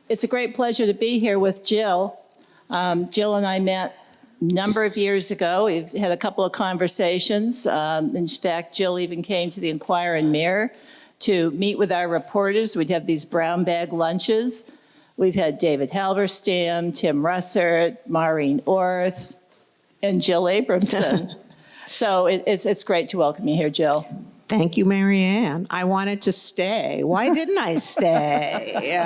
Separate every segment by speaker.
Speaker 1: It's a great pleasure to be here with Jill. Jill and I met a number of years ago. We've had a couple of conversations. In fact, Jill even came to the Enquirer and Mirror to meet with our reporters. We'd have these brown bag lunches. We've had David Halberstam, Tim Russert, Maureen Orth, and Jill Abramson. So it's great to welcome you here, Jill.
Speaker 2: Thank you, Marianne. I wanted to stay. Why didn't I stay?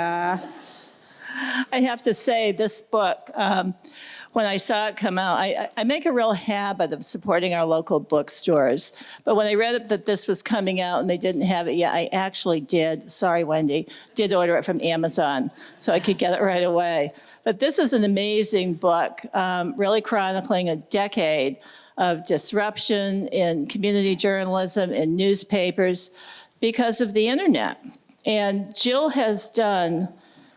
Speaker 1: I have to say, this book, when I saw it come out, I make a real habit of supporting our local bookstores. But when I read that this was coming out and they didn't have it yet, I actually did, sorry, Wendy, did order it from Amazon so I could get it right away. But this is an amazing book, really chronicling a decade of disruption in community journalism and newspapers because of the internet. And Jill has done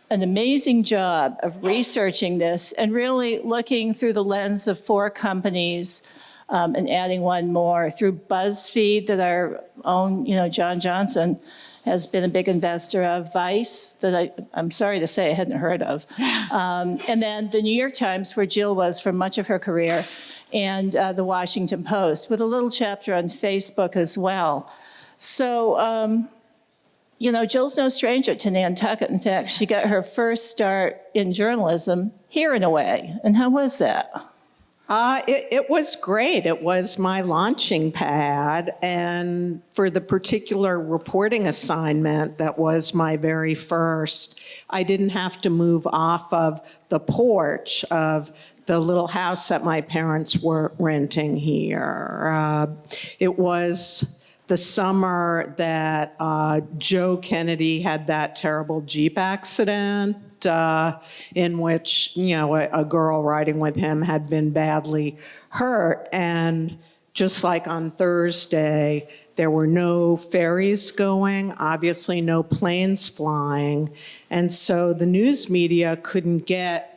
Speaker 1: an amazing job of researching this and really looking through the lens of 4 companies and adding one more through BuzzFeed that our own, John Johnson has been a big investor of, Vice, that I'm sorry to say I hadn't heard of. And then the New York Times, where Jill was for much of her career, and the Washington Post, with a little chapter on Facebook as well. So, Jill's no stranger to Nantucket. In fact, she got her first start in journalism here in a way. And how was that?
Speaker 2: It was great. It was my launching pad. And for the particular reporting assignment that was my very first, I didn't have to move off of the porch of the little house that my parents were renting here. It was the summer that Joe Kennedy had that terrible Jeep accident in which, a girl riding with him had been badly hurt. And just like on Thursday, there were no ferries going, obviously no planes flying. And so the news media couldn't get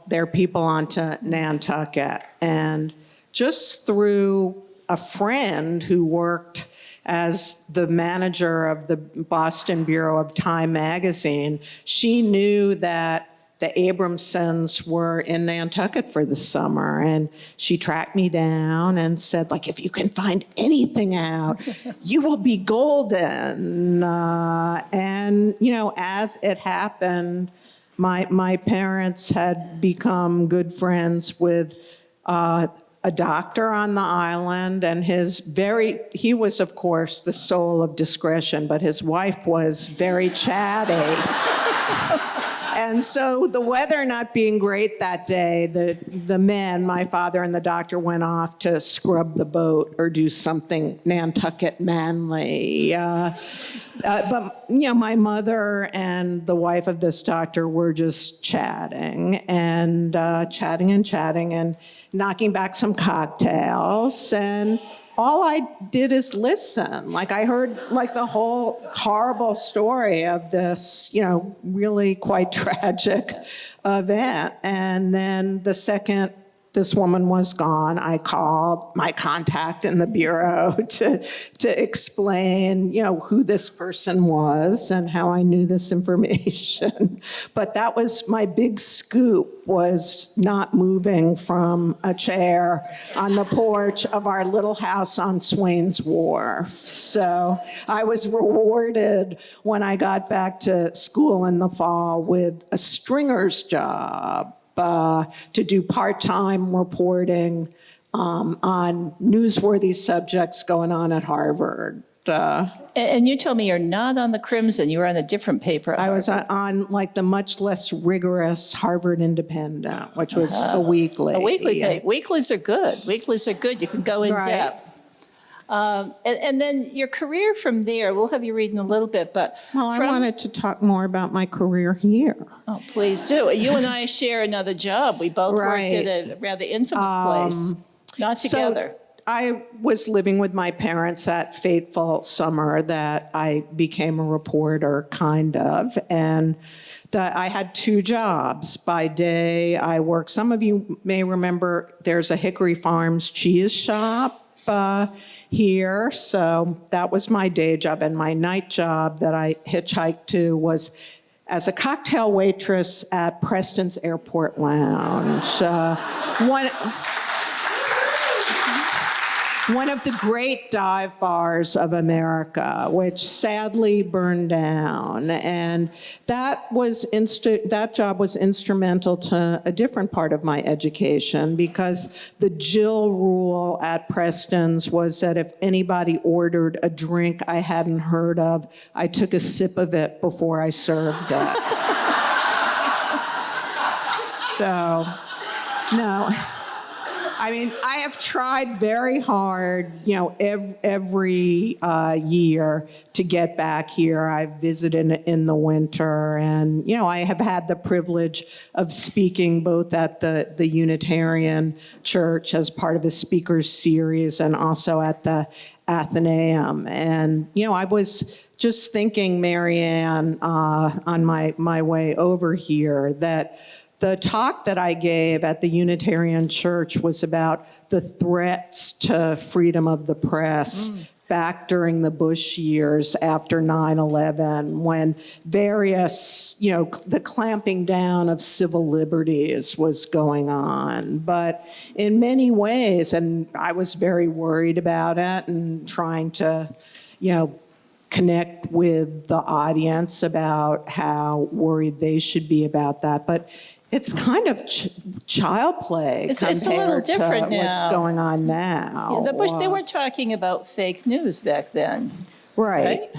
Speaker 2: their people onto Nantucket. And just through a friend who worked as the manager of the Boston Bureau of Time magazine, she knew that the Abramsons were in Nantucket for the summer. And she tracked me down and said, if you can find anything out, you will be golden. And, as it happened, my parents had become good friends with a doctor on the island, and he was, of course, the soul of discretion, but his wife was very chatty. And so the weather not being great that day, the men, my father and the doctor, went off to scrub the boat or do something Nantucket manly. But, my mother and the wife of this doctor were just chatting and chatting and knocking back some cocktails. And all I did is listen. I heard the whole horrible story of this, really quite tragic event. And then the second this woman was gone, I called my contact in the Bureau to explain, who this person was and how I knew this information. But that was my big scoop, was not moving from a chair on the porch of our little house on Swains Wharf. So I was rewarded when I got back to school in the fall with a stringer's job. To do part-time reporting on newsworthy subjects going on at Harvard.
Speaker 1: And you told me you're not on the Crimson, you were on a different paper.
Speaker 2: I was on the much less rigorous Harvard Independent, which was a weekly.
Speaker 1: A weekly paper. Weeklies are good. You can go in depth. And then your career from there, we'll have you reading a little bit, but...
Speaker 2: Well, I wanted to talk more about my career here.
Speaker 1: Oh, please do. You and I share another job. We both worked at a rather infamous place. Not together.
Speaker 2: So I was living with my parents that fateful summer that I became a reporter, kind of, and I had 2 jobs. By day, I worked, some of you may remember, there's a Hickory Farms cheese shop here, so that was my day job, and my night job that I hitchhiked to was as a cocktail waitress at Preston's Airport Lounge. One of the great dive bars of America, which sadly burned down. And that job was instrumental to a different part of my education, because the Jill rule at Preston's was that if anybody ordered a drink I hadn't heard of, I took a sip of it before I served it. So, no. I mean, I have tried very hard, every year to get back here. I've visited in the winter, and, I have had the privilege of speaking both at the Unitarian Church as part of a speakers series and also at the Athenaeum. And, I was just thinking, Marianne, on my way over here, that the talk that I gave at the Unitarian Church was about the threats to freedom of the press back during the Bush years after 9/11, when various, the clamping down of civil liberties was going on. But in many ways, and I was very worried about it and trying to, connect with the audience about how worried they should be about that. But it's kind of child play
Speaker 1: It's a little different
Speaker 2: to
Speaker 1: now.
Speaker 2: what's going on now.
Speaker 1: The Bush, they weren't talking about fake news back then.
Speaker 2: Right.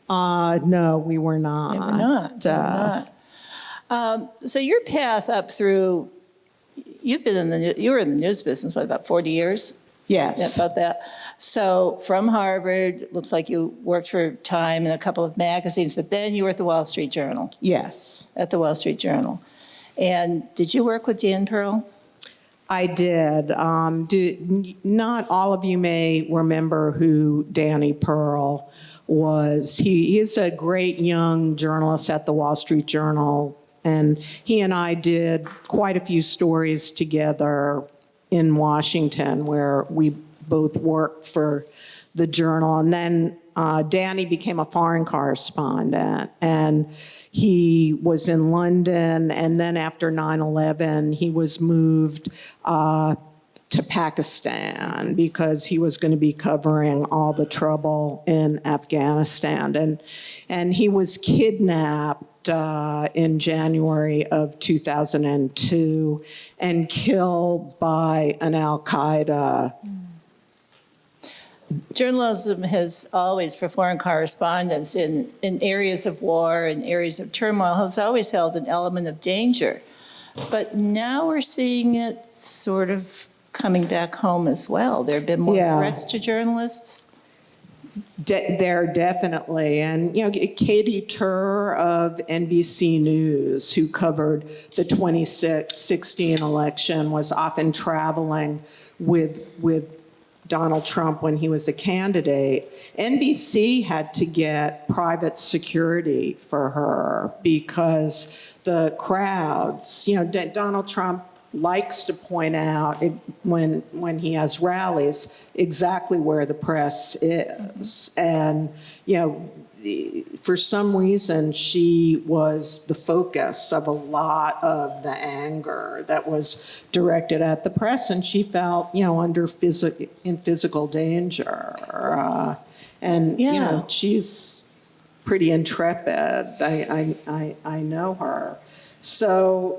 Speaker 2: No, we were not.
Speaker 1: They were not. They were not. So your path up through, you were in the news business, what, about 40 years?
Speaker 2: Yes.
Speaker 1: Yeah, about that. So from Harvard, looks like you worked for Time in a couple of magazines, but then you were at the Wall Street Journal.
Speaker 2: Yes.
Speaker 1: At the Wall Street Journal. And did you work with Dan Pearl?
Speaker 2: I did. Not all of you may remember who Danny Pearl was. He is a great young journalist at the Wall Street Journal, and he and I did quite a few stories together in Washington, where we both worked for the Journal. And then Danny became a foreign correspondent, and he was in London, and then after 9/11, he was moved to Pakistan because he was going to be covering all the trouble in Afghanistan. And he was kidnapped in January of 2002 and killed by an Al-Qaeda.
Speaker 1: Journalism has always, for foreign correspondents, in areas of war and areas of turmoil, has always held an element of danger. But now we're seeing it sort of coming back home as well. There have been more threats to journalists.
Speaker 2: There definitely, and Katie Tur of NBC News, who covered the 2016 election, was often traveling with Donald Trump when he was a candidate. NBC had to get private security for her because the crowds, Donald Trump likes to point out when he has rallies exactly where the press is. And, for some reason, she was the focus of a lot of the anger that was directed at the press, and she felt, in physical danger. She's pretty intrepid. I know her. So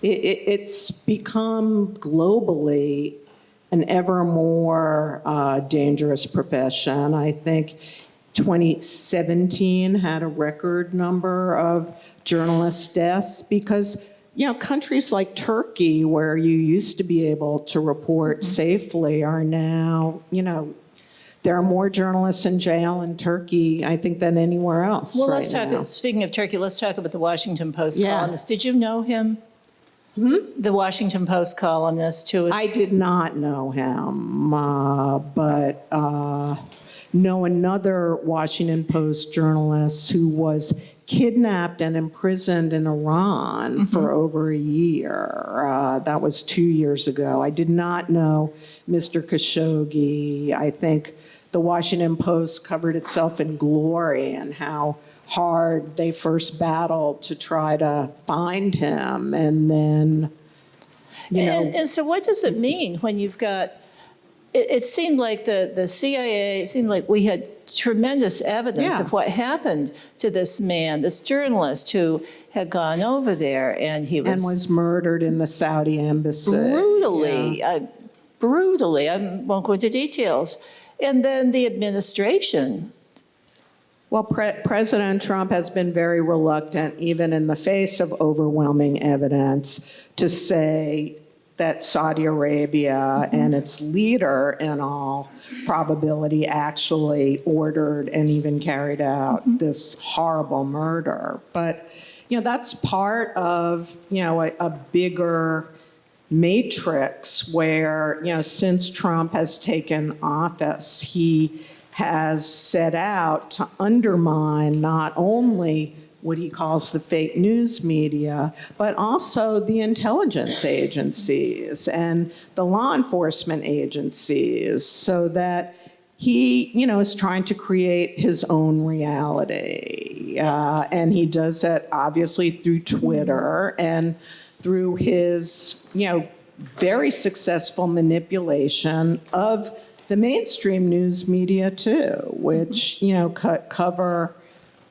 Speaker 2: it's become globally an ever more dangerous profession. I think 2017 had a record number of journalist deaths because, countries like Turkey, where you used to be able to report safely, are now, there are more journalists in jail in Turkey, I think, than anywhere else.
Speaker 1: Well, let's talk, speaking of Turkey, let's talk about the Washington Post columnist. Did you know him? The Washington Post columnist who was...
Speaker 2: I did not know him, but know another Washington Post journalist who was kidnapped and imprisoned in Iran for over a year. That was 2 years ago. I did not know Mr. Khashoggi. I think the Washington Post covered itself in glory and how hard they first battled to try to find him. And then,
Speaker 1: And so what does it mean when you've got, it seemed like the CIA, it seemed like we had tremendous evidence
Speaker 2: Yeah.
Speaker 1: of what happened to this man, this journalist who had gone over there and he was
Speaker 2: murdered in the Saudi embassy.
Speaker 1: brutally,
Speaker 2: Yeah.
Speaker 1: brutally, I won't go into details. And then the administration.
Speaker 2: Well, President Trump has been very reluctant, even in the face of overwhelming evidence, to say that Saudi Arabia and its leader, in all probability, actually ordered and even carried out this horrible murder. But, that's part of, a bigger matrix where, since Trump has taken office, he has set out to undermine not only what he calls the fake news media, but also the intelligence agencies and the law enforcement agencies, so that he, is trying to create his own reality. And he does that obviously through Twitter and through his, very successful manipulation of the mainstream news media too, which, cover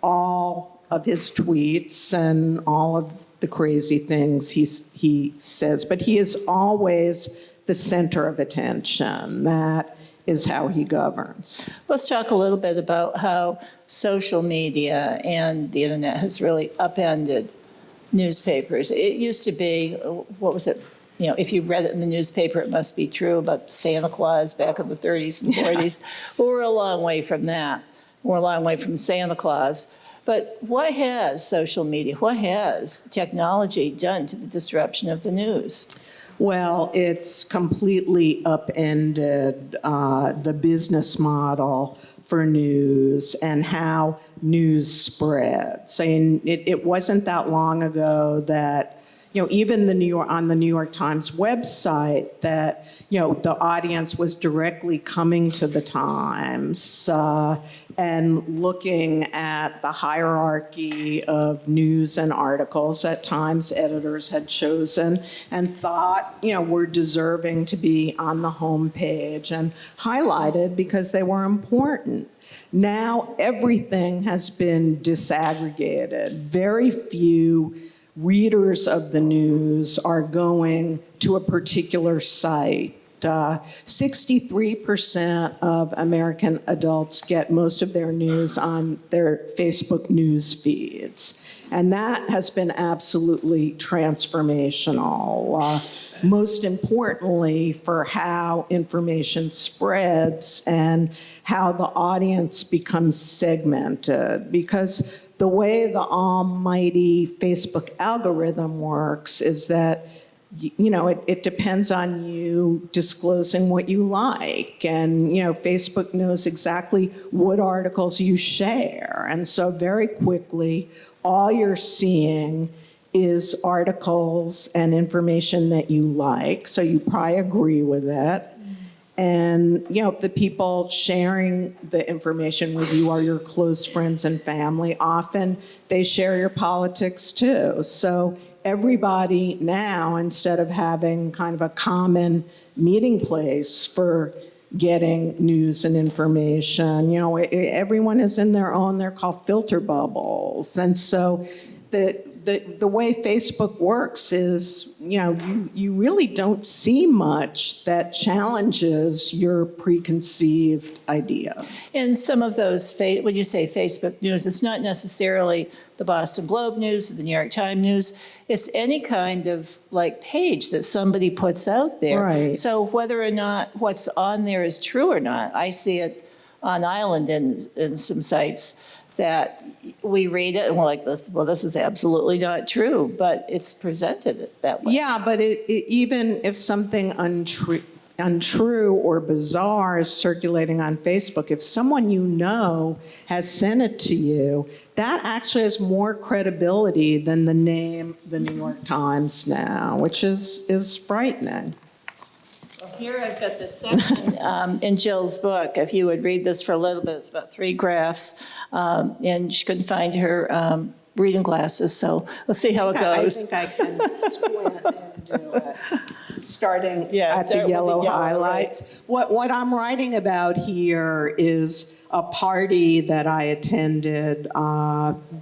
Speaker 2: all of his tweets and all of the crazy things he says. But he is always the center of attention. That is how he governs.
Speaker 1: Let's talk a little bit about how social media and the internet has really upended newspapers. It used to be, what was it? If you read it in the newspaper, it must be true about Santa Claus back in the 30s and 40s. Well, we're a long way from that. We're a long way from Santa Claus. But what has social media, what has technology done to the disruption of the news?
Speaker 2: Well, it's completely upended the business model for news and how news spreads. It wasn't that long ago that, even on the New York Times website, that, the audience was directly coming to the Times and looking at the hierarchy of news and articles that Times editors had chosen and thought, were deserving to be on the homepage and highlighted because they were important. Now everything has been disaggregated. Very few readers of the news are going to a particular site. 63% of American adults get most of their news on their Facebook news feeds. And that has been absolutely transformational. Most importantly, for how information spreads and how the audience becomes segmented. Because the way the almighty Facebook algorithm works is that it depends on you disclosing what you like. And, Facebook knows exactly what articles you share. And so very quickly, all you're seeing is articles and information that you like. So you probably agree with it. And, the people sharing the information with you are your close friends and family. Often they share your politics too. So everybody now, instead of having kind of a common meeting place for getting news and information, everyone is in their own, they're called filter bubbles. And so the way Facebook works is, you really don't see much that challenges your preconceived ideas.
Speaker 1: And some of those, when you say Facebook news, it's not necessarily the Boston Globe News or the New York Times News. It's any kind of page that somebody puts out there.
Speaker 2: Right.
Speaker 1: So whether or not what's on there is true or not, I see it on Island in some sites that we read it and we're like, this is absolutely not true, but it's presented that way.
Speaker 2: Yeah, but even if something untrue or bizarre is circulating on Facebook, if someone has sent it to you, that actually has more credibility than the name, the New York Times now, which is frightening.
Speaker 1: Here I've got this section in Jill's book. If you would read this for a little bit, it's about 3 graphs. And she couldn't find her reading glasses, so let's see how it goes.
Speaker 2: I think I can squint and do it. Starting at
Speaker 1: start
Speaker 2: the
Speaker 1: with
Speaker 2: yellow
Speaker 1: the yellow,
Speaker 2: highlights. What I'm writing about here is a party that I attended,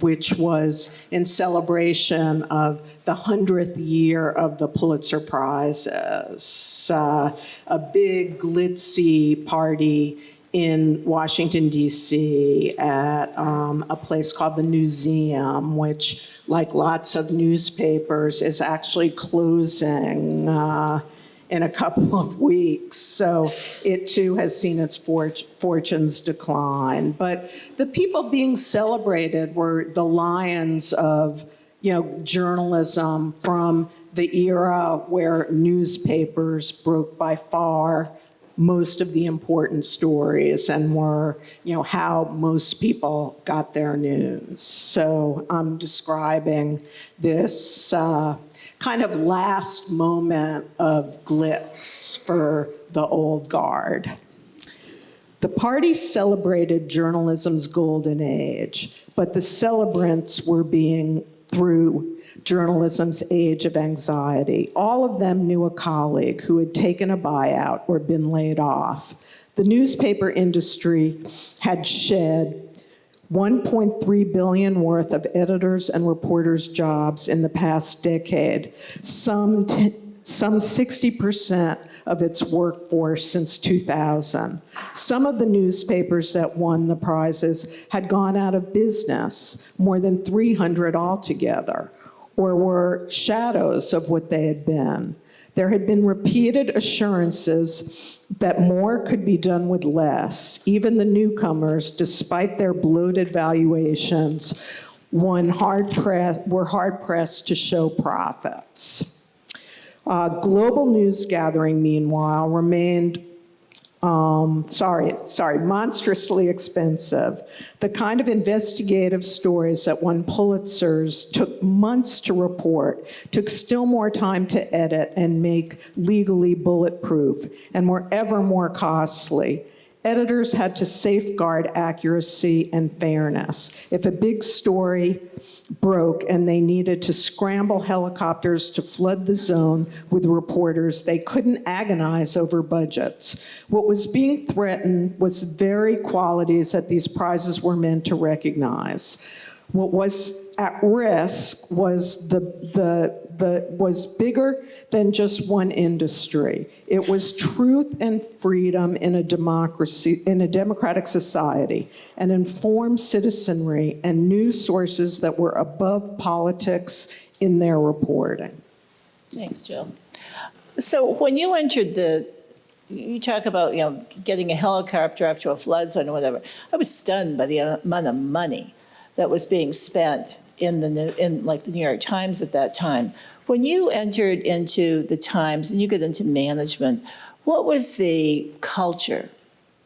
Speaker 2: which was in celebration of the 100th year of the Pulitzer Prizes. A big glitzy party in Washington, D.C. at a place called the Newsroom, which, like lots of newspapers, is actually closing in a couple of weeks. So it too has seen its fortunes decline. But the people being celebrated were the lions of, journalism from the era where newspapers broke by far most of the important stories and were, how most people got their news. So I'm describing this kind of last moment of glitz for the old guard. The party celebrated journalism's golden age, but the celebrants were being through journalism's age of anxiety. All of them knew a colleague who had taken a buyout or been laid off. The newspaper industry had shed $1.3 billion worth of editors and reporters' jobs in the past decade, some 60% of its workforce since 2000. Some of the newspapers that won the prizes had gone out of business, more than 300 altogether, or were shadows of what they had been. There had been repeated assurances that more could be done with less. Even the newcomers, despite their bloated valuations, were hard-pressed to show profits. Global news gathering, meanwhile, remained monstrously expensive. The kind of investigative stories that won Pulitzers took months to report, took still more time to edit and make legally bulletproof, and were ever more costly. Editors had to safeguard accuracy and fairness. If a big story broke and they needed to scramble helicopters to flood the zone with reporters, they couldn't agonize over budgets. What was being threatened was the very qualities that these prizes were meant to recognize. What was at risk was was bigger than just one industry. It was truth and freedom in a democracy, in a democratic society, an informed citizenry, and news sources that were above politics in their reporting.
Speaker 1: Thanks, Jill. So when you entered you talk about, getting a helicopter after a flood zone or whatever. I was stunned by the amount of money that was being spent in the New York Times at that time. When you entered into the Times and you get into management, what was the culture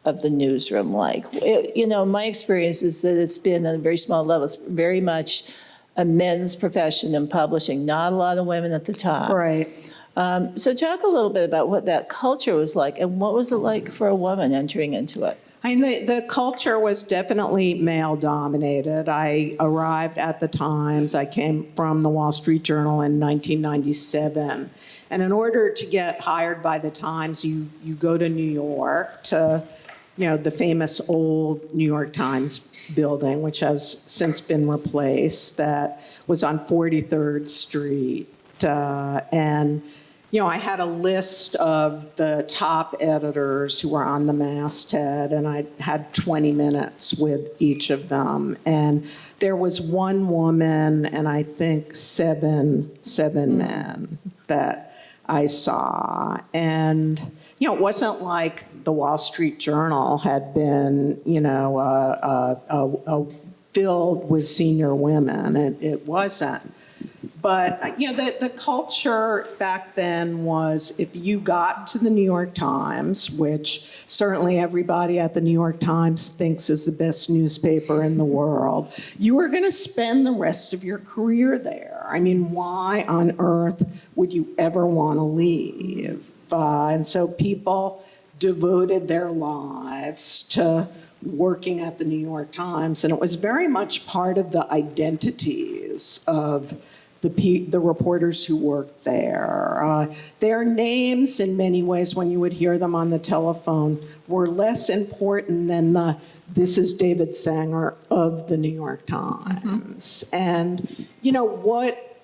Speaker 1: of the newsroom like? My experience is that it's been at a very small level. It's very much a men's profession in publishing, not a lot of women at the top.
Speaker 2: Right.
Speaker 1: So talk a little bit about what that culture was like and what was it like for a woman entering into it?
Speaker 2: I mean, the culture was definitely male-dominated. I arrived at the Times. I came from the Wall Street Journal in 1997. And in order to get hired by the Times, you go to New York to, the famous old New York Times building, which has since been replaced, that was on 43rd Street. I had a list of the top editors who were on the masthead, and I had 20 minutes with each of them. And there was one woman and I think seven men that I saw. And, it wasn't like the Wall Street Journal had been, filled with senior women. It wasn't. But, the culture back then was if you got to the New York Times, which certainly everybody at the New York Times thinks is the best newspaper in the world, you were going to spend the rest of your career there. I mean, why on earth would you ever want to leave? And so people devoted their lives to working at the New York Times, and it was very much part of the identities of the reporters who worked there. Their names, in many ways, when you would hear them on the telephone, were less important than this is David Sanger of the New York Times. And, what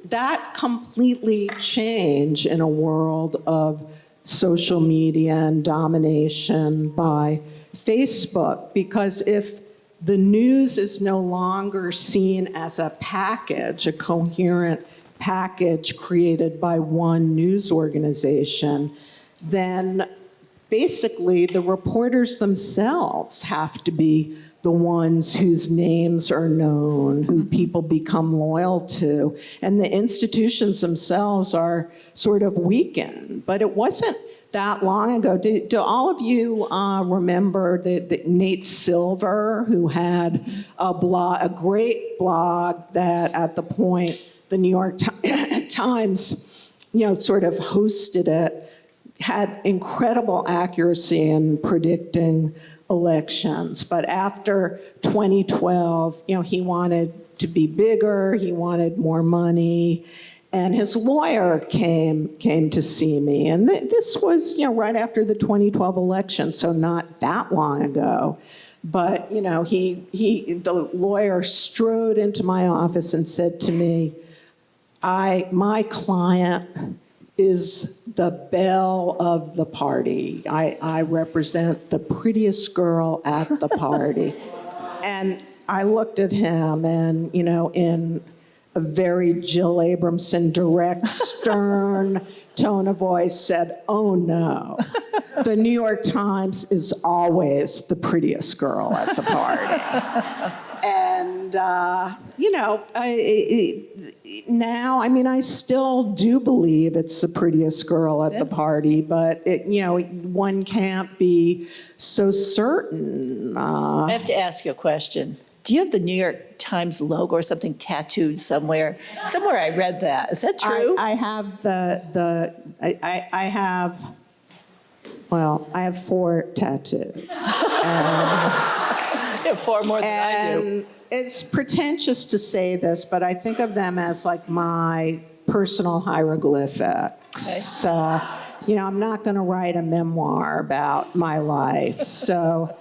Speaker 2: that completely changed in a world of social media and domination by Facebook, because if the news is no longer seen as a package, a coherent package created by one news organization, then basically the reporters themselves have to be the ones whose names are known, who people become loyal to, and the institutions themselves are sort of weakened. But it wasn't that long ago. Do all of you remember the Nate Silver, who had a great blog that at the point the New York Times, sort of hosted it, had incredible accuracy in predicting elections. But after 2012, he wanted to be bigger, he wanted more money. And his lawyer came to see me. And this was, right after the 2012 election, so not that long ago. But, the lawyer strode into my office and said to me, my client is the belle of the party. I represent the prettiest girl at the party. And I looked at him and, in a very Jill Abramson, direct, stern tone of voice said, "Oh no, the New York Times is always the prettiest girl at the party." And, now, I still do believe it's the prettiest girl at the party, but, one can't be so certain.
Speaker 1: I have to ask you a question. Do you have the New York Times logo or something tattooed somewhere? Somewhere I read that. Is that true?
Speaker 2: I have I have 4 tattoos.
Speaker 1: You have 4 more than I do.
Speaker 2: And it's pretentious to say this, but I think of them as like my personal hieroglyphics.
Speaker 1: Okay.
Speaker 2: I'm not going to write a memoir about my life. So,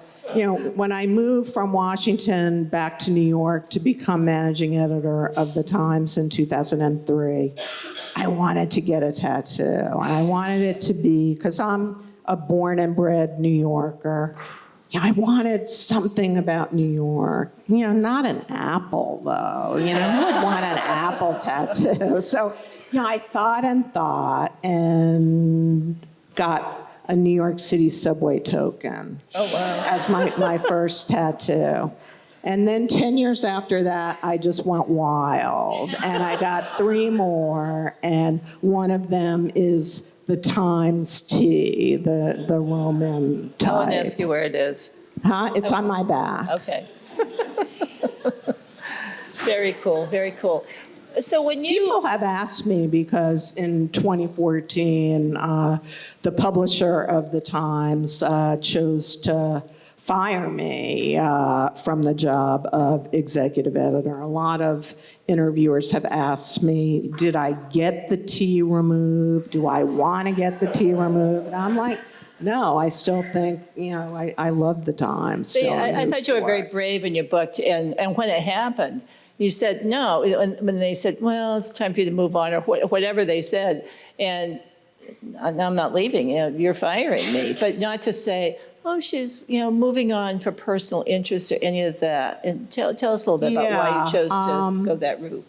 Speaker 2: when I moved from Washington back to New York to become managing editor of the Times in 2003, I wanted to get a tattoo. And I wanted it to be, because I'm a born and bred New Yorker, I wanted something about New York. Not an apple, though. Who would want an apple tattoo? So, I thought and got a New York City subway token.
Speaker 1: Oh, wow.
Speaker 2: As my first tattoo. And then 10 years after that, I just went wild. And I got 3 more, and one of them is the Times T, the Roman type.
Speaker 1: I want to ask you where it is.
Speaker 2: Huh? It's on my back.
Speaker 1: Okay. Very cool, very cool. So when
Speaker 2: People have asked me, because in 2014, the publisher of the Times chose to fire me from the job of executive editor. A lot of interviewers have asked me, did I get the T removed? Do I want to get the T removed? And I'm like, no, I still think, I love the Times.
Speaker 1: See, I thought you were very brave in your book, and when it happened, you said no. When they said, well, it's time for you to move on, or whatever they said, and I'm not leaving, you're firing me. But not to say, oh, she's moving on for personal interest or any of that. And tell us a little bit about why you chose to go that route.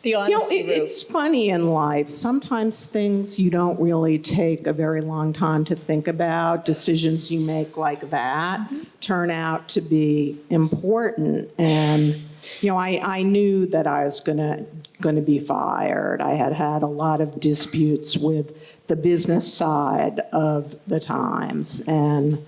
Speaker 1: The honesty route.
Speaker 2: It's funny in life. Sometimes things you don't really take a very long time to think about. Decisions you make like that turn out to be important. And I knew that I was going to going to be fired. I had had a lot of disputes with the business side of the Times. And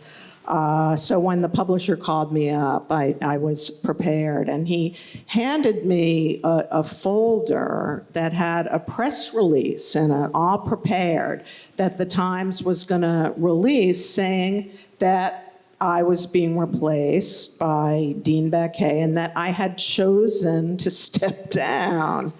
Speaker 2: so when the publisher called me up, I was prepared. And he handed me a folder that had a press release in it, all prepared, that the Times was going to release, saying that I was being replaced by Dean Baquet and that I had chosen to step down.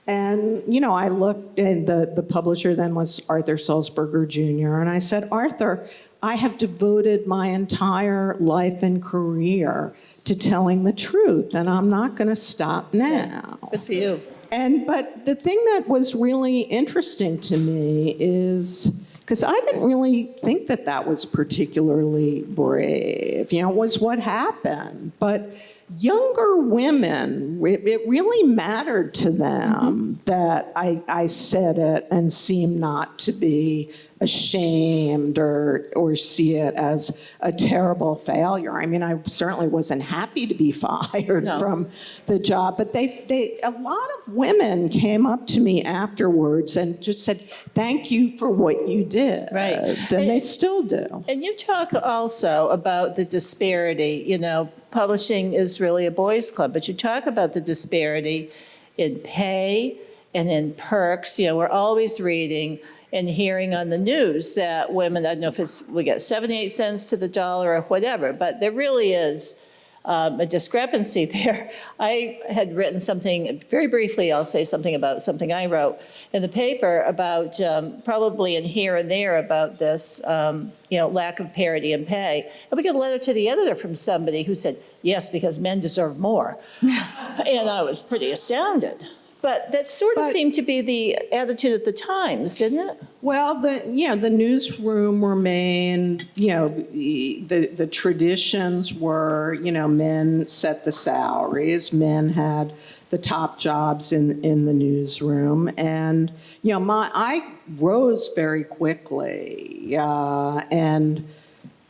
Speaker 2: And, you know, I looked, and the publisher then was Arthur Sulzberger Jr., and I said, Arthur, I have devoted my entire life and career to telling the truth, and I'm not going to stop now.
Speaker 1: Good for you.
Speaker 2: But the thing that was really interesting to me is, because I didn't really think that that was particularly brave, you know, was what happened. But younger women, it really mattered to them that I said it and seemed not to be ashamed or see it as a terrible failure. I mean, I certainly wasn't happy to be fired from the job, but a lot of women came up to me afterwards and just said, thank you for what you did.
Speaker 1: Right.
Speaker 2: And they still do.
Speaker 1: And you talk also about the disparity, you know, publishing is really a boys' club, but you talk about the disparity in pay and in perks. You know, we're always reading and hearing on the news that women, I don't know if we get 78 cents to the dollar or whatever, but there really is a discrepancy there. I had written something, very briefly, I'll say something about something I wrote in the paper about probably in here and there about this, you know, lack of parity in pay. And we got a letter to the editor from somebody who said, yes, because men deserve more. And I was pretty astounded. But that sort of seemed to be the attitude at the Times, didn't it?
Speaker 2: Well, the newsroom remained, you know, the traditions were, you know, men set the salaries, men had the top jobs in the newsroom, and you know, I rose very quickly, and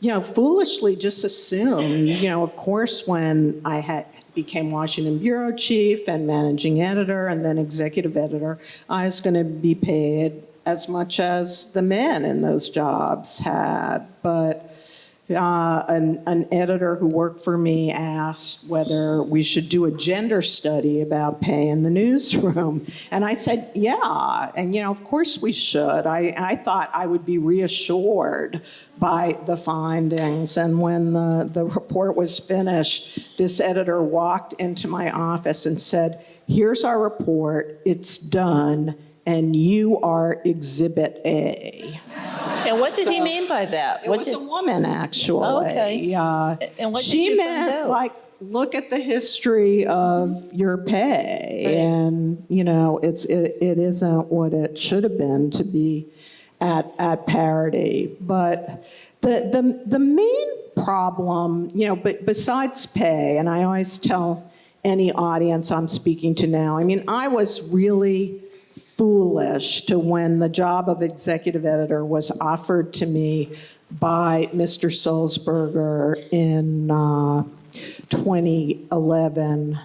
Speaker 2: you know, foolishly just assumed, you know, of course, when I became Washington bureau chief and managing editor and then executive editor, I was going to be paid as much as the men in those jobs had. But an editor who worked for me asked whether we should do a gender study about pay in the newsroom. And I said, yeah, and you know, of course we should. I thought I would be reassured by the findings. And when the report was finished, this editor walked into my office and said, here's our report, it's done, and you are Exhibit A.
Speaker 1: And what did he mean by that?
Speaker 2: It was a woman, actually.
Speaker 1: Oh, okay. And what did
Speaker 2: she
Speaker 1: you
Speaker 2: meant,
Speaker 1: find out?
Speaker 2: like, look at the history of your pay,
Speaker 1: Right.
Speaker 2: and you know, it isn't what it should have been to be at parity. But the main problem, you know, but besides pay, and I always tell any audience I'm speaking to now, I mean, I was really foolish to when the job of executive editor was offered to me by Mr. Sulzberger in 2011.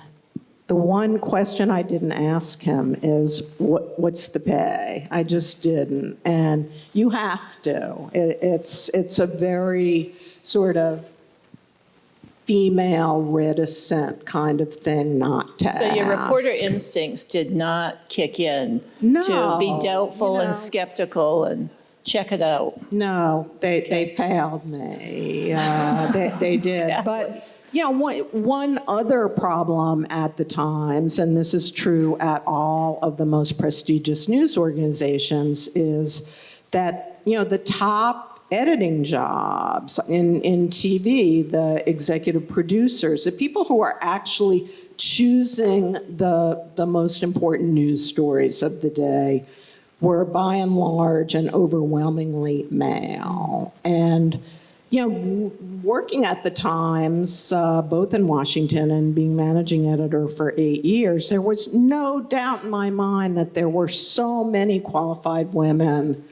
Speaker 2: The one question I didn't ask him is, what's the pay? I just didn't. And you have to. It's a very sort of female reticent kind of thing not to ask.
Speaker 1: So your reporter instincts did not kick in
Speaker 2: No,
Speaker 1: to be doubtful
Speaker 2: you know.
Speaker 1: and skeptical and check it out.
Speaker 2: No, they failed me. They did.
Speaker 1: Yeah.
Speaker 2: But, you know, one other problem at the Times, and this is true at all of the most prestigious news organizations, is that, you know, the top editing jobs in TV, the executive producers, the people who are actually choosing the most important news stories of the day were by and large and overwhelmingly male. And, you know, working at the Times, both in Washington and being managing editor for 8 years, there was no doubt in my mind that there were so many qualified women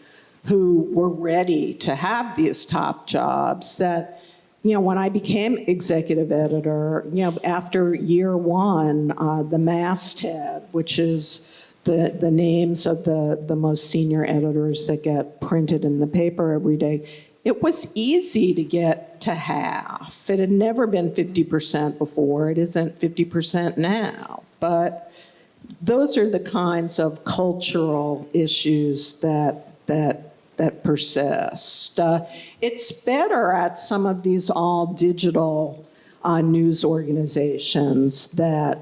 Speaker 2: who were ready to have these top jobs that, you know, when I became executive editor, you know, after year one, the masthead, which is the names of the most senior editors that get printed in the paper every day. It was easy to get to half. It had never been 50% before. It isn't 50% now. But those are the kinds of cultural issues that persist. It's better at some of these all-digital news organizations that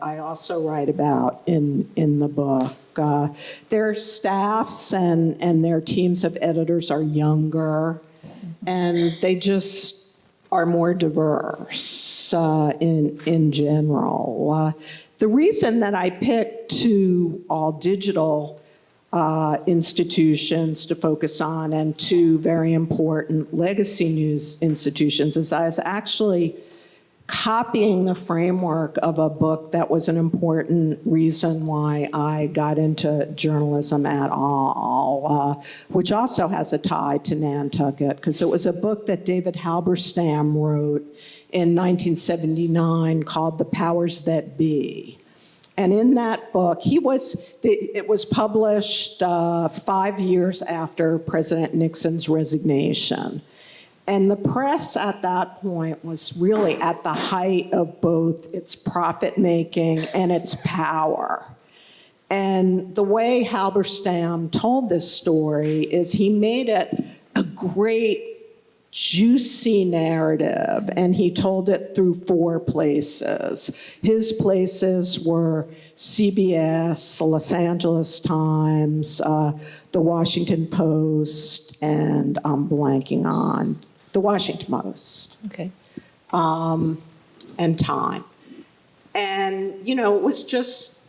Speaker 2: I also write about in the book. Their staffs and their teams of editors are younger, and they just are more diverse in general. The reason that I picked two all-digital institutions to focus on and two very important legacy news institutions is I was actually copying the framework of a book that was an important reason why I got into journalism at all, which also has a tie to Nantucket, because it was a book that David Halberstam wrote in 1979 called The Powers That Be. And in that book, it was published 5 years after President Nixon's resignation. And the press at that point was really at the height of both its profit-making and its power. And the way Halberstam told this story is he made it a great, juicy narrative, and he told it through 4 places. His places were CBS, the Los Angeles Times, the Washington Post, and I'm blanking on the Washington Post.
Speaker 1: Okay.
Speaker 2: And Time. And, it was just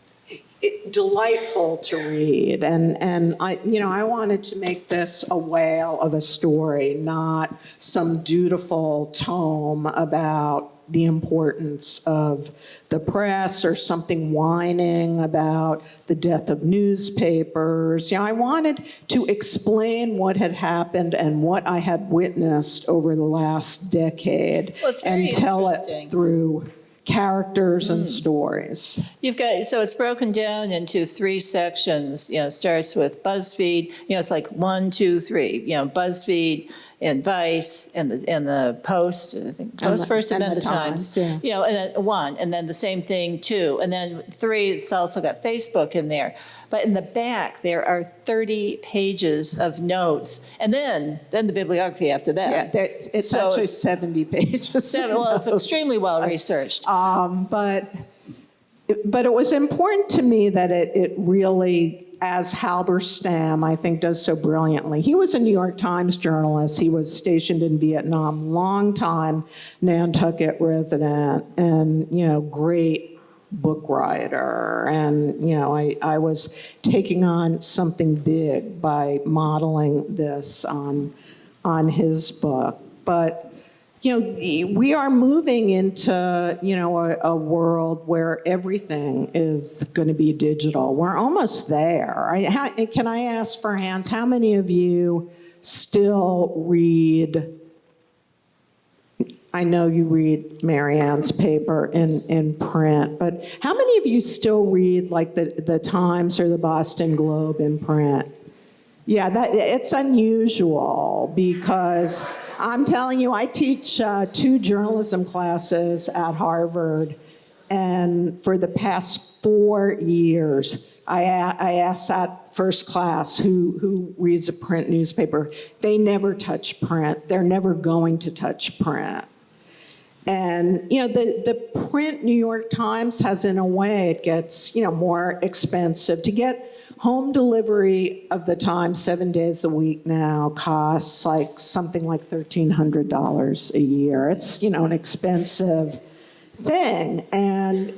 Speaker 2: delightful to read. And I wanted to make this a whale of a story, not some dutiful tome about the importance of the press or something whining about the death of newspapers. I wanted to explain what had happened and what I had witnessed over the last decade and tell it through characters and stories.
Speaker 1: So it's broken down into 3 sections. It starts with BuzzFeed. It's like 1, 2, 3. BuzzFeed and Vice and the Post. I think Post first, and then the Times.
Speaker 2: Yeah.
Speaker 1: And then 1, and then the same thing 2, and then 3. It's also got Facebook in there. But in the back, there are 30 pages of notes, and then the bibliography after that.
Speaker 2: Yeah, it's actually 70 pages.
Speaker 1: Well, it's extremely well researched.
Speaker 2: But it was important to me that it really, as Halberstam, I think, does so brilliantly. He was a New York Times journalist. He was stationed in Vietnam, long-time Nantucket resident, and, great book writer. And, I was taking on something big by modeling this on his book. But, we are moving into, a world where everything is going to be digital. We're almost there. Can I ask for hands? How many of you still read? I know you read Marianne's paper in print, but how many of you still read like the Times or the Boston Globe in print? Yeah, it's unusual because I'm telling you, I teach 2 journalism classes at Harvard, and for the past 4 years, I asked that first class who reads a print newspaper. They never touch print. They're never going to touch print. And, the print New York Times has, in a way, it gets, more expensive. To get home delivery of the Times 7 days a week now costs something like $1,300 a year. It's, an expensive thing. And,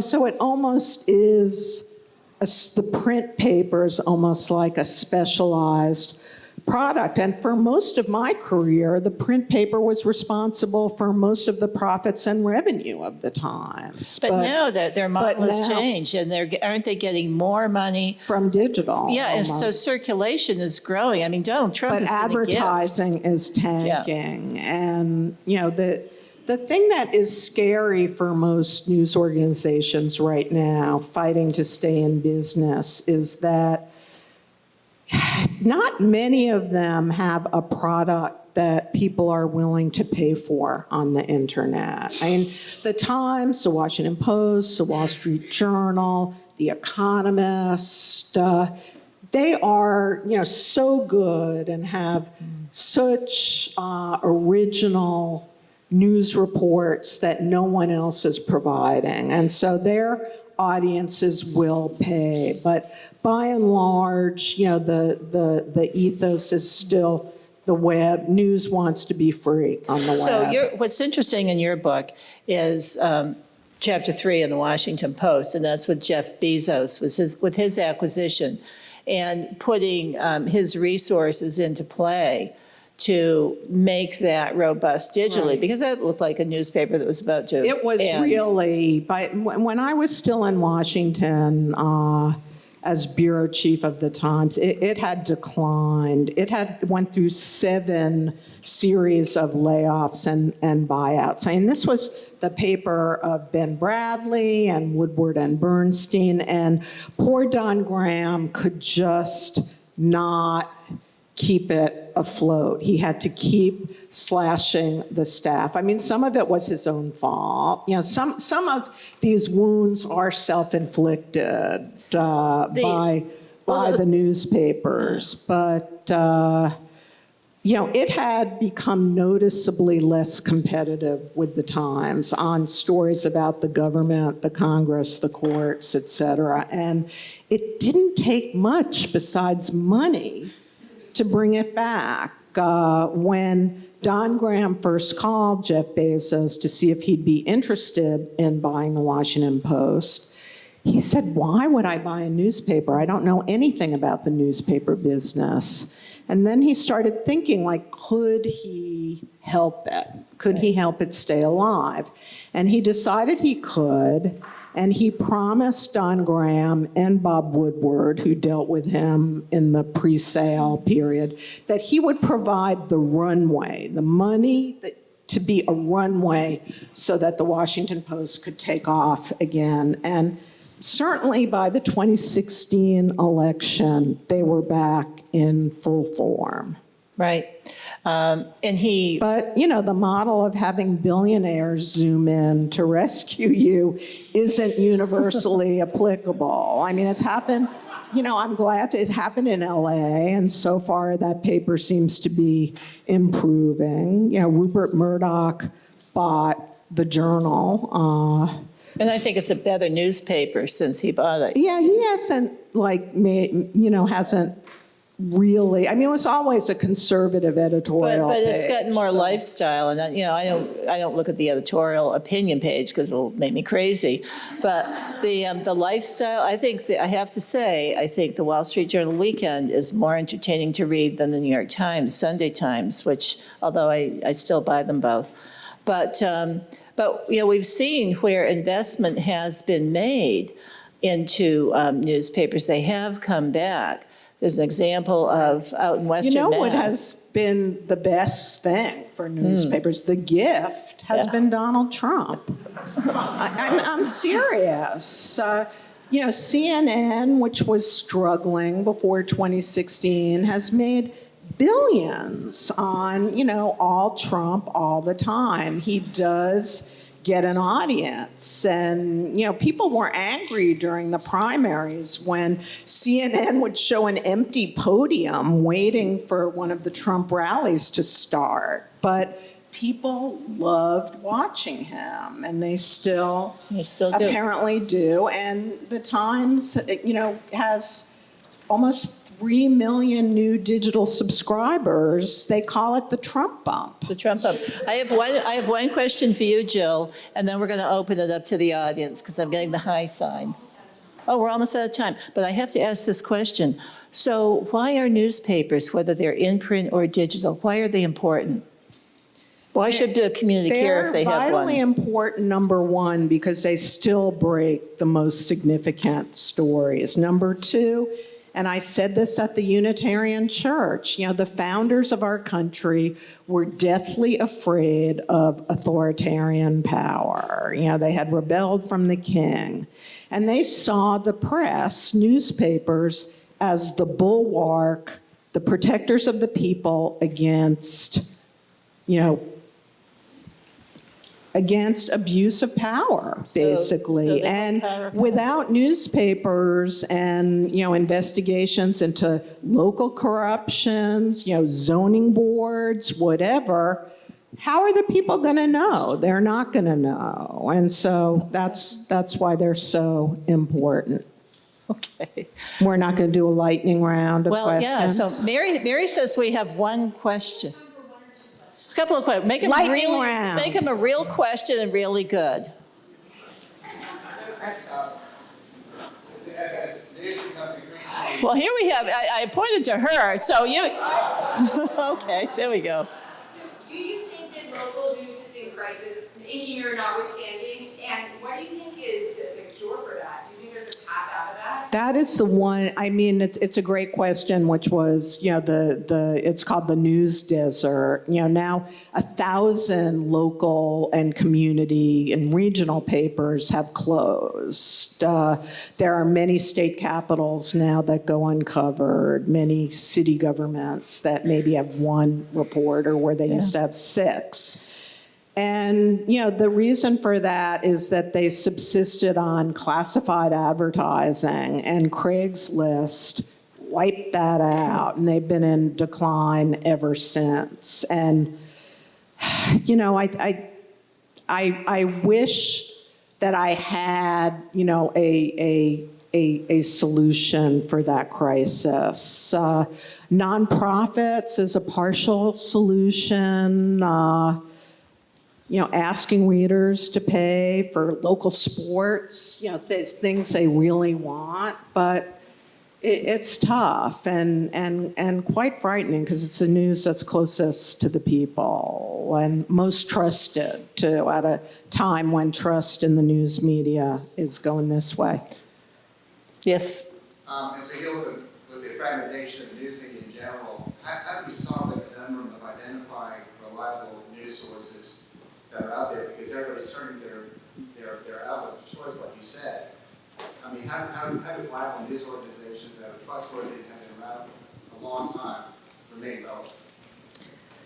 Speaker 2: so it almost is, the print paper is almost like a specialized product. And for most of my career, the print paper was responsible for most of the profits and revenue of the Times.
Speaker 1: But now that their model has changed, and aren't they getting more money
Speaker 2: from digital?
Speaker 1: Yeah, almost. And so circulation is growing. I mean, Donald Trump is
Speaker 2: advertising is tanking, and The thing that is scary for most news organizations right now, fighting to stay in business, is that not many of them have a product that people are willing to pay for on the internet. I mean, the Times, the Washington Post, the Wall Street Journal, the Economist, they are, so good and have such original news reports that no one else is providing. And so their audiences will pay. But by and large, the ethos is still the web. News wants to be free on the web.
Speaker 1: So what's interesting in your book is Chapter 3 in the Washington Post, and that's with Jeff Bezos, with his acquisition, and putting his resources into play to make that robust digitally, right. Because that looked like a newspaper that was about to
Speaker 2: It was
Speaker 1: end.
Speaker 2: Really, when I was still in Washington as bureau chief of the Times, it had declined. It went through 7 series of layoffs and buyouts. I mean, this was the paper of Ben Bradley and Woodward and Bernstein, and poor Don Graham could just not keep it afloat. He had to keep slashing the staff. I mean, some of it was his own fault. Some of these wounds are self-inflicted by the newspapers, but it had become noticeably less competitive with the Times on stories about the government, the Congress, the courts, et cetera. And it didn't take much besides money to bring it back. When Don Graham first called Jeff Bezos to see if he'd be interested in buying the Washington Post, he said, "Why would I buy a newspaper? I don't know anything about the newspaper business." And then he started thinking, could he help it? Could he help it stay alive? And he decided he could, and he promised Don Graham and Bob Woodward, who dealt with him in the pre-sale period, that he would provide the runway, the money to be a runway so that the Washington Post could take off again. And certainly by the 2016 election, they were back in full form.
Speaker 1: Right. But,
Speaker 2: the model of having billionaires zoom in to rescue you isn't universally applicable. I mean, it's happened, I'm glad it happened in LA, and so far that paper seems to be improving. Rupert Murdoch bought the Journal.
Speaker 1: And I think it's a better newspaper since he bought it.
Speaker 2: Yeah, he hasn't, hasn't really, it was always a conservative editorial
Speaker 1: but it's
Speaker 2: page,
Speaker 1: gotten more lifestyle, and I don't look at the editorial opinion page because it'll make me crazy. But the lifestyle, I have to say, I think the Wall Street Journal Weekend is more entertaining to read than the New York Times, Sunday Times, which, although I still buy them both. But we've seen where investment has been made into newspapers. They have come back. There's an example of out in Western Mass.
Speaker 2: What has been the best thing for newspapers? The gift has been Donald Trump. I'm serious. CNN, which was struggling before 2016, has made billions on, all Trump all the time. He does get an audience. And, people were angry during the primaries when CNN would show an empty podium waiting for one of the Trump rallies to start. But people loved watching him, and they still apparently do. And the Times, has almost 3 million new digital subscribers. They call it the Trump bump.
Speaker 1: The Trump bump. I have one question for you, Jill, and then we're going to open it up to the audience because I'm getting the high sign. Oh, we're almost out of time. But I have to ask this question. So why are newspapers, whether they're in print or digital, why are they important? Why should the community care if they have one?
Speaker 2: They're vitally important, number one, because they still break the most significant stories. Number two, And I said this at the Unitarian Church. You know, the founders of our country were deathly afraid of authoritarian power. You know, they had rebelled from the king. And they saw the press, newspapers, as the bulwark, the protectors of the people against, you know, against abuse of power, basically.
Speaker 1: So they
Speaker 2: and
Speaker 1: have power.
Speaker 2: without newspapers and, you know, investigations into local corruptions, you know, zoning boards, whatever, how are the people going to know? They're not going to know. And so that's why they're so important.
Speaker 1: Okay.
Speaker 2: We're not going to do a lightning round of
Speaker 1: Well,
Speaker 2: questions.
Speaker 1: yeah, so Mary says we have one question. A couple of questions. Make them
Speaker 2: Lightning round.
Speaker 1: Make them a real question and really good. Well, here we have, I pointed to her, so you, okay, there we go.
Speaker 3: So do you think that local news is in crisis, inking or notwithstanding? And what do you think is the cure for that? Do you think there's a path out of that?
Speaker 2: That is the one, I mean, it's a great question, which was, you know, it's called the news desert. You know, now 1,000 local and community and regional papers have closed. There are many state capitals now that go uncovered, many city governments that maybe have one reporter where they used to have 6. And, you know, the reason for that is that they subsisted on classified advertising, and Craigslist wiped that out, and they've been in decline ever since. And, you know, I wish that I had, you know, a solution for that crisis. Nonprofits is a partial solution. You know, asking readers to pay for local sports, you know, things they really want, but it's tough and quite frightening because it's the news that's closest to the people and most trusted too, at a time when trust in the news media is going this way.
Speaker 1: Yes.
Speaker 4: As we deal with the fragmentation of the news media in general, how do we solve the conundrum of identifying reliable news sources that are out there? Because everybody's turning their outlet of choice, like you said. I mean, how do reliable news organizations that are trustworthy and have been around a long time remain relevant?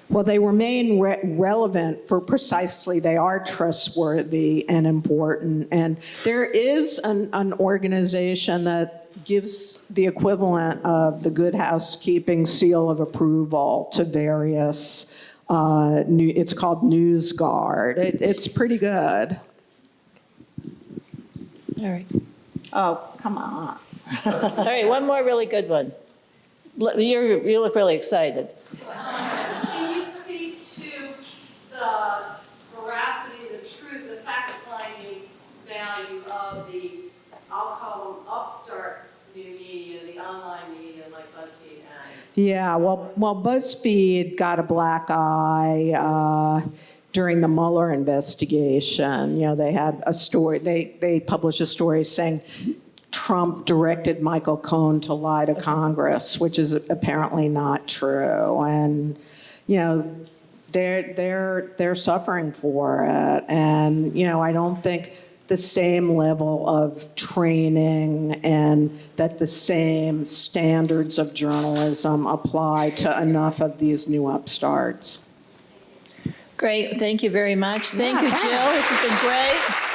Speaker 2: Well, they remain relevant for precisely, they are trustworthy and important. And there is an organization that gives the equivalent of the Good Housekeeping seal of approval to various, it's called NewsGuard. It's pretty good.
Speaker 1: All right.
Speaker 2: Oh, come on.
Speaker 1: All right, one more really good one. You look really excited.
Speaker 3: Can you speak to the veracity, the truth, the fact-finding value of the, I'll call them upstart new media, the online media like BuzzFeed and...
Speaker 2: Yeah, well, BuzzFeed got a black eye during the Mueller investigation. You know, they had a story, they published a story saying Trump directed Michael Cohen to lie to Congress, which is apparently not true. And, you know, they're suffering for it. And, you know, I don't think the same level of training and that the same standards of journalism apply to enough of these new upstarts.
Speaker 1: Great, thank you very much. Thank you, Jill. This has been great.